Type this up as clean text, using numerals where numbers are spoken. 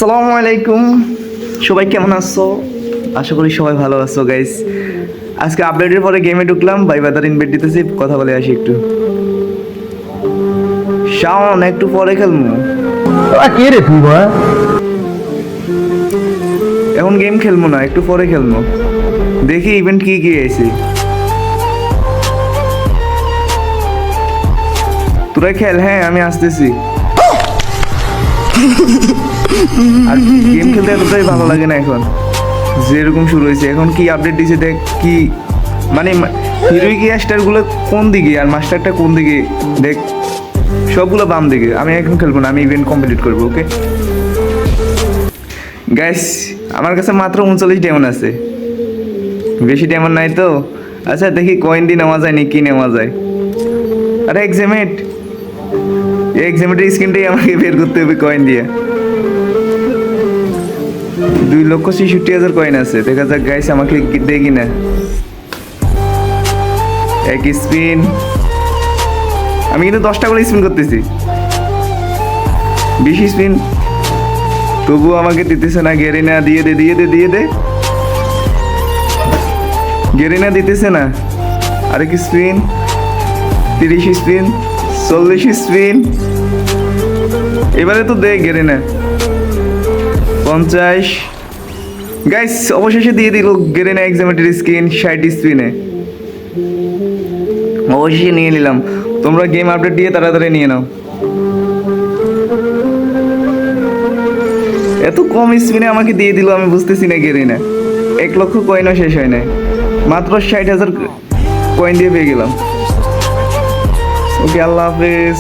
আসসালামু আলাইকুম, সবাই কেমন আছো? আশা করি সবাই ভালো আছো গাইস। আজকে আপডেটের পরে গেমে ঢুকলাম, ভাই বাদার ইনভাইট দিতেছি, কথা বলে আসি একটু। শাওন একটু পরে খেলবো, কে রে তুই বা? এখন গেম খেলবো না, একটু পরে খেলবো। দেখি ইভেন্ট কি কি আছে। তোরা খেল, হ্যাঁ আমি আসতেছি। আর গেম খেলতে এতটাই ভালো লাগে না এখন, যেরকম শুরু হয়েছে। এখন কি আপডেট দিয়েছে দেখ, কি মানে হিরোইক স্টারগুলো কোন দিকে আর মাস্টারটা কোন দিকে দেখ, সবগুলো বাম দিকে। আমি এখন খেলবো না, আমি ইভেন্ট কমপ্লিট করবো। ওকে গাইস, আমার কাছে মাত্র 39 ডায়মন্ড আছে, বেশি ডায়মন্ড নাই তো। আচ্ছা দেখি কয়েন দিয়ে নেওয়া যায় নি, কি নেওয়া যায়। আরে এক্সামেট, এই এক্সামেটের স্ক্রিনটাই আমাকে বের করতে হবে কয়েন দিয়ে। 2,66,000 কয়েন আছে, দেখা যাক গাইস আমাকে দেখি না। এক স্পিন, আমি কিন্তু 10টা করে স্পিন করতেছি, 20 স্পিন, তবুও আমাকে দিতেছে না। গেরিনা দিয়ে দে, দিয়ে দে, দিয়ে দে। গেরিনা দিতেছে না। আরেক স্পিন, 30 স্পিন, 40 স্পিন, এবারে তো দেখ গেরিনা 50। গাইস অবশেষে দিয়ে দিল গেরিনা এক্সামেটের স্কিন 60 স্পিনে। অবশেষে নিয়ে নিলাম। তোমরা গেম আপডেট দিয়ে তাড়াতাড়ি নিয়ে নাও। এত কম স্পিনে আমাকে দিয়ে দিল, আমি বুঝতেছি না। গেরিনা 1 লক্ষ কয়েনও শেষ হয় নাই, মাত্র 60,000 কয়েন দিয়ে পেয়ে গেলাম। ওকে, আল্লাহ হাফেজ।